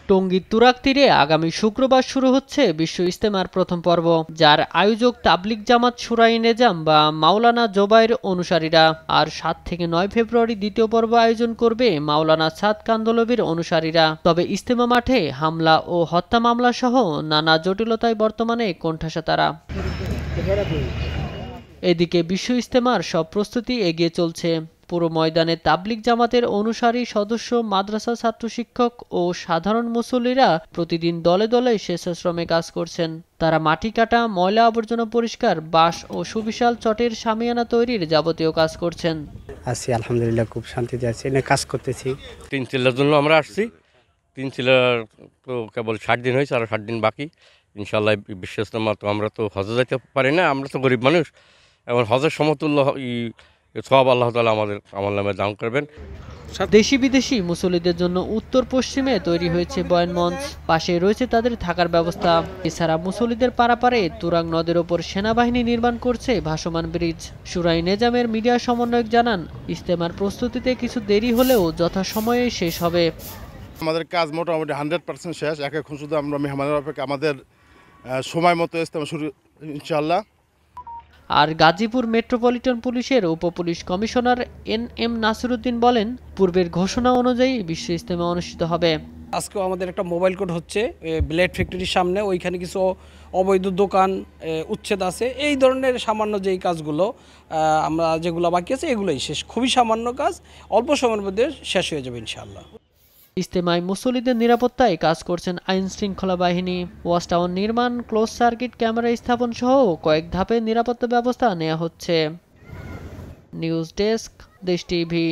টঙ্গীর তুরাগ তীরে আগামী শুক্রবার শুরু হচ্ছে বিশ্ব ইজতেমার প্রথম পর্ব, যার আয়োজক তাবলিগ জামাত শুরাই নেজাম বা মাওলানা জোবায়ের অনুসারীরা। আর ৭ থেকে ৯ ফেব্রুয়ারি দ্বিতীয় পর্ব আয়োজন করবে মাওলানা সাদ কান্দলবির অনুসারীরা। তবে ইজতেমা মাঠে হামলা ও হত্যা মামলা সহ নানা জটিলতায় বর্তমানে কোণঠাসা তারা। এদিকে বিশ্ব ইজতেমার সব প্রস্তুতি এগিয়ে চলছে। পুরো ময়দানে তাবলিগ জামাতের অনুসারী সদস্য, মাদ্রাসা ছাত্র, শিক্ষক ও সাধারণ মুসল্লিরা প্রতিদিন দলে দলে স্বেচ্ছাশ্রমে কাজ করছেন। তারা মাটি কাটা, ময়লা আবর্জনা পরিষ্কার, বাঁশ ও সুবিশাল চটের শামিয়ানা তৈরির যাবতীয় কাজ করছেন। আছি আলহামদুলিল্লাহ, খুব শান্তিতে আছি, এনে কাজ করতেছি। 3 চিল্লার জন্য আমরা আসছি। 3 চিল্লার তো কেবল 60 দিন হয়েছে, আরও 60 দিন বাকি। ইনশাল্লাহ বিশ্ব ইজতেমা তো আমরা তো হজে যাইতে পারি না, আমরা তো গরিব মানুষ। এবং হজের সমতুল্য সওয়াব আল্লাহ তাআলা আমাদের আমলনামায় দান করবেন। দেশি বিদেশি মুসল্লিদের জন্য উত্তর পশ্চিমে তৈরি হয়েছে বয়ান মঞ্চ, পাশে রয়েছে তাদের থাকার ব্যবস্থা। এছাড়া মুসল্লিদের পারাপারে তুরাগ নদের ওপর সেনাবাহিনী নির্মাণ করছে ভাসমান ব্রিজ। শুরাই নেজামের মিডিয়া সমন্বয়ক জানান, ইজতেমার প্রস্তুতিতে কিছু দেরি হলেও যথাসময়ে শেষ হবে। আমাদের কাজ মোটামুটি 100% শেষ। এখন শুধু আমরা মেহমানের অপেক্ষা, আমাদের সময় মতো ইজতেমা শুরু ইনশাআল্লাহ। আর গাজীপুর মেট্রোপলিটন পুলিশের উপপুলিশ কমিশনার NM নাসিরউদ্দিন বলেন, পূর্বের ঘোষণা অনুযায়ী বিশ্ব ইজতেমা অনুষ্ঠিত হবে। আজকেও আমাদের একটা মোবাইল কোর্ট হচ্ছে ব্লেড ফ্যাক্টরির সামনে, ওইখানে কিছু অবৈধ দোকান উচ্ছেদ আছে। এই ধরনের সামান্য যেই কাজগুলো আমরা যেগুলো বাকি আছে এগুলোই শেষ, খুবই সামান্য কাজ, অল্প সময়ের মধ্যে শেষ হয়ে যাবে ইনশাআল্লাহ। ইজতেমায় মুসল্লিদের নিরাপত্তায় কাজ করছেন আইন শৃঙ্খলা বাহিনী। ওয়াচ টাওয়ার নির্মাণ, ক্লোজ সার্কিট ক্যামেরা স্থাপন সহ কয়েক ধাপে নিরাপত্তা ব্যবস্থা নেওয়া হচ্ছে। নিউজ ডেস্ক, দেশ টিভি।